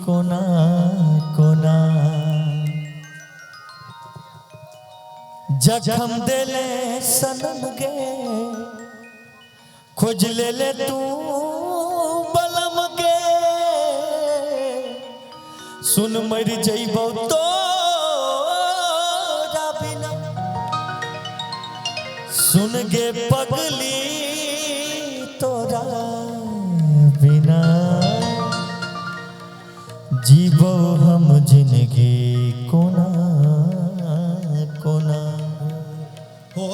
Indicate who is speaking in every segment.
Speaker 1: कोना कोना जखम देले सनम गे खोज ले ले तू बलम गे सुन मर जइबो तो बिना सुन गे पगली तोरा बिना जीवो हम जिंदगी कोना कोना हो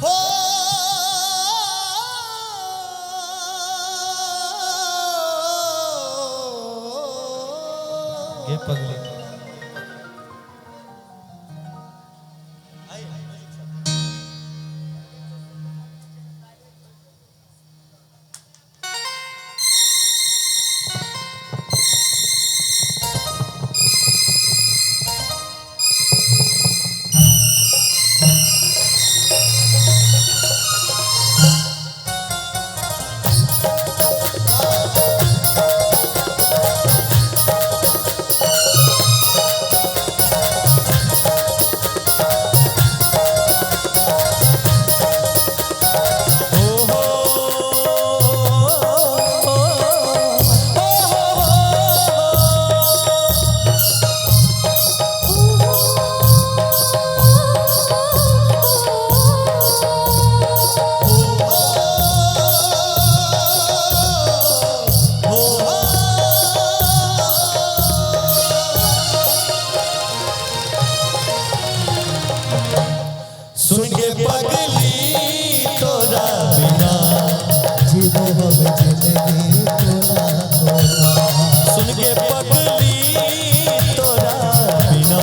Speaker 1: हो ये पगली सुन के पगली तोरा बिना जीवो हम जिंदगी कोना कोना सुन के पगली तोरा बिना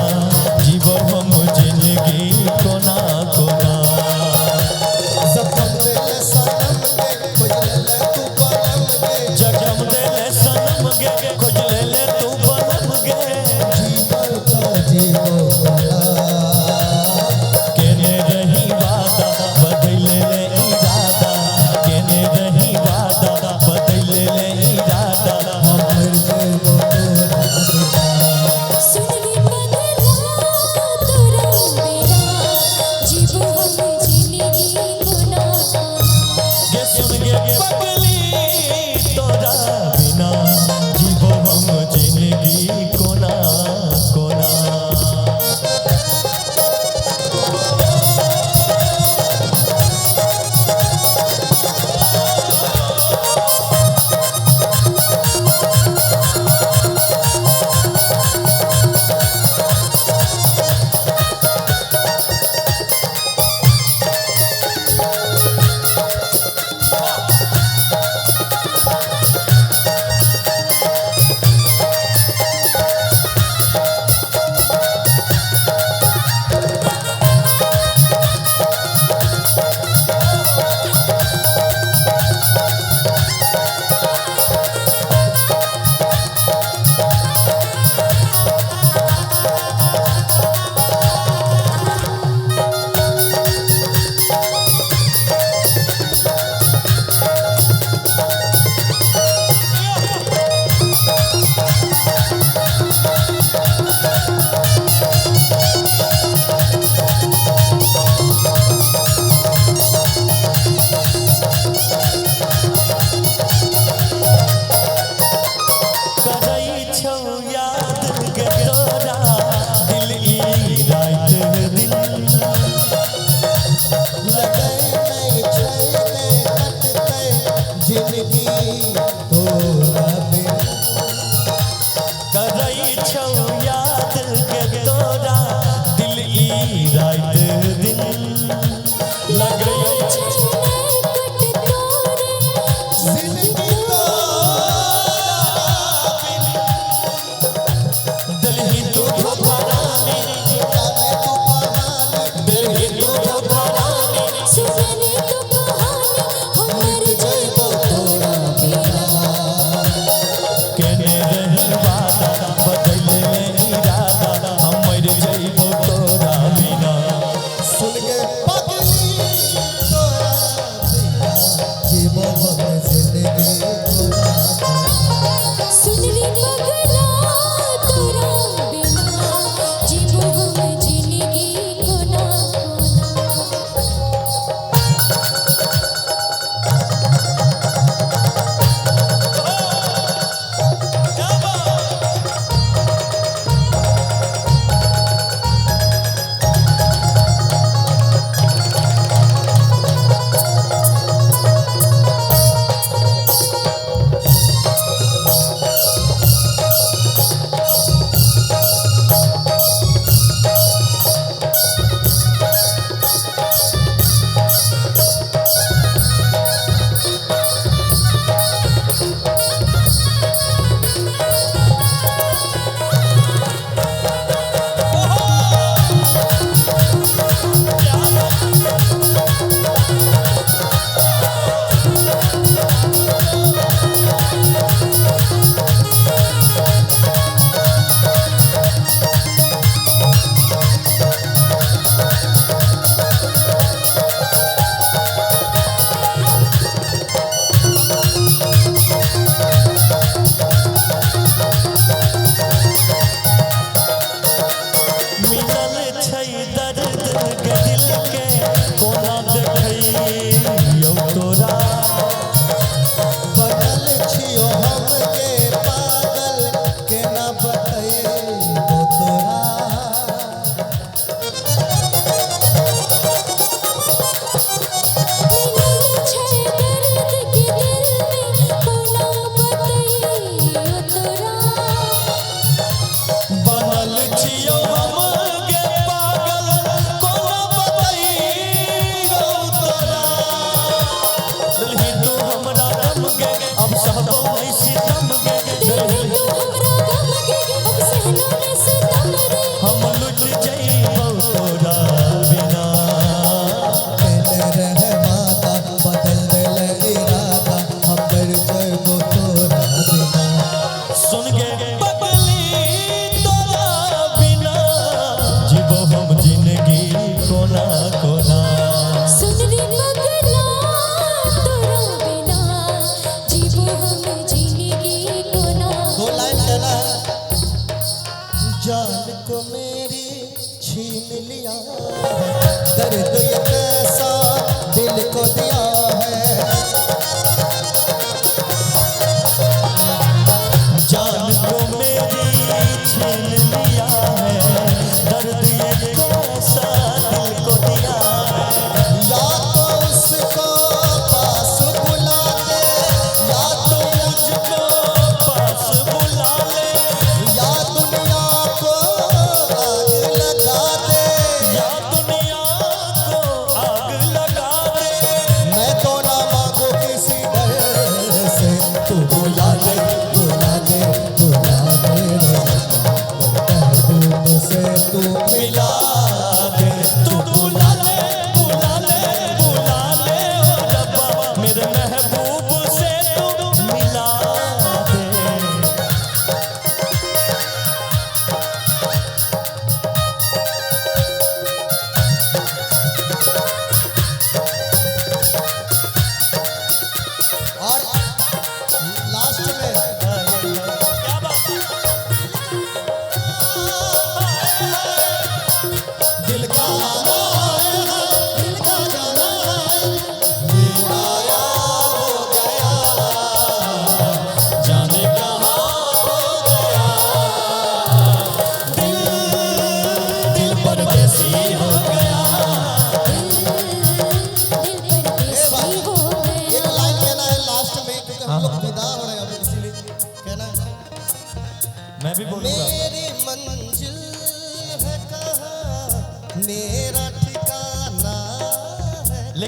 Speaker 1: जीवो हम जिंदगी कोना कोना जखम देले सनम गे खोज ले तू बलम गे जखम देले सनम गे खोज ले तू बलम गे जीवो जीवो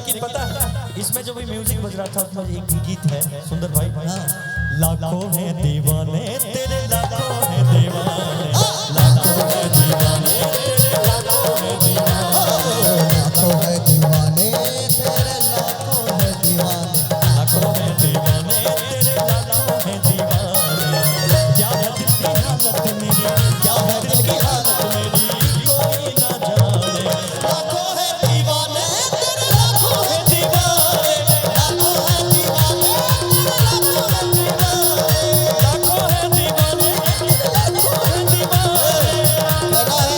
Speaker 1: लेकिन पता है इसमें जो भी म्यूजिक बज रहा था उसमें एक गीत है सुंदर भाई। लाखों हैं दीवाने तेरे, लाखों हैं दीवाने, लाखों हैं दीवाने तेरे, लाखों हैं दीवाने,
Speaker 2: लाखों है दीवाने तेरे, लाखों है दीवाने,
Speaker 1: लाखों हैं दीवाने तेरे, लाखों हैं दीवाने। क्या है दिल की हालत मेरी, क्या है दिल की हालत मेरी, कोई ना जाने।
Speaker 2: लाखों है दीवाने तेरे, लाखों है दीवाने, लाखों है दीवाने तेरे, लाखों है दीवाने,
Speaker 1: लाखों हैं दीवाने,
Speaker 2: कहना है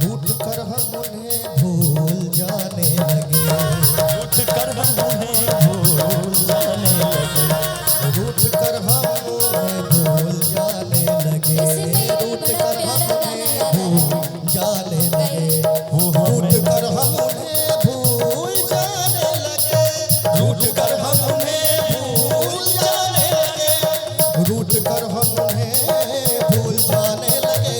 Speaker 2: रूठ कर हम उन्हें भूल जाने लगे,
Speaker 1: उठ कर हम उन्हें भूल जाने लगे,
Speaker 2: रूठ कर हम उन्हें भूल जाने लगे, रूठ कर हम उन्हें भूल जाने लगे, रूठ कर हम उन्हें भूल जाने लगे, रूठ कर हम उन्हें भूल जाने लगे, रूठ कर हम उन्हें भूल जाने लगे।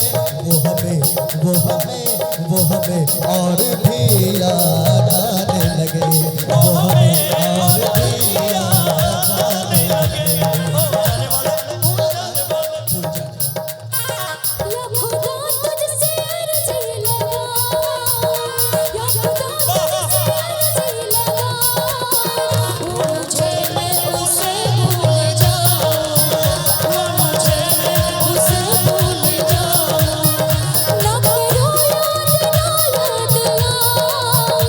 Speaker 2: वो हमें और भी याद आने लगे, वो हमें और भी याद आने लगे। भूल जाने
Speaker 3: या खुदा तुझसे अर्जी लगा, या खुदा तुझसे अर्जी लगा, मुझे मैं उसे भूल जाऊं, मुझे मैं उसे भूल जाऊं। ना करो याद ना याद आओ,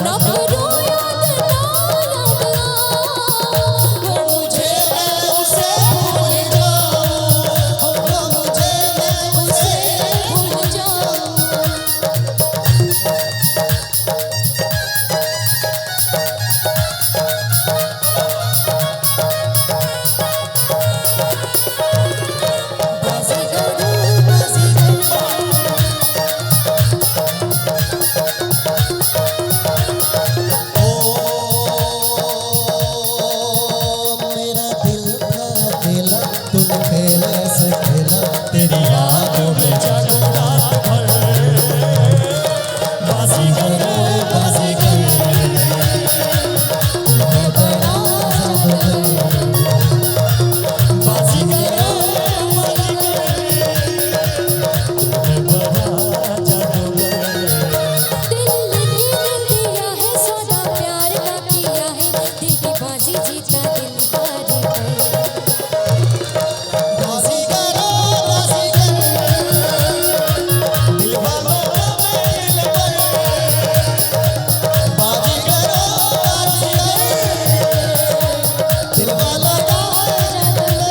Speaker 3: ना करो याद ना याद आओ, मुझे मैं उसे भूल जाऊं, मुझे मैं उसे भूल जाऊं।
Speaker 2: मेरा दिल था खेला, तूने खेल ऐसे खेला, तेरी यादों में
Speaker 1: जागो रात भर, बाजीगर बाजीगर, बाजीगर
Speaker 3: दिया है सौदा प्यार का किया है, दिल की बाजी जीता दिल हार गए।
Speaker 2: बाजीगर बाजीगर, दिल वालों का मेल करे, बाजीगर बाजीगर, दिल वालों का मेल करे।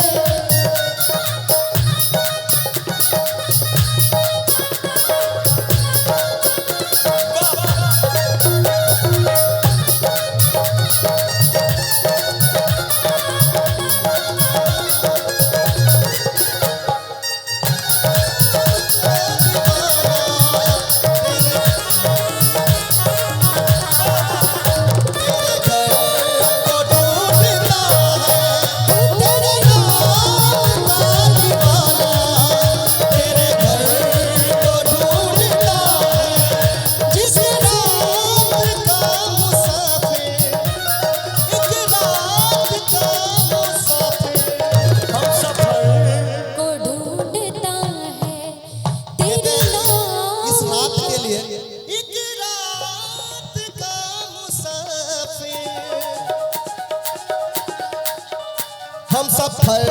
Speaker 1: हम सफर
Speaker 3: को ढूंढता है तेरी
Speaker 2: इस
Speaker 3: नाम,
Speaker 2: रात के लिए एक रात का मुसाफिर, हम सफर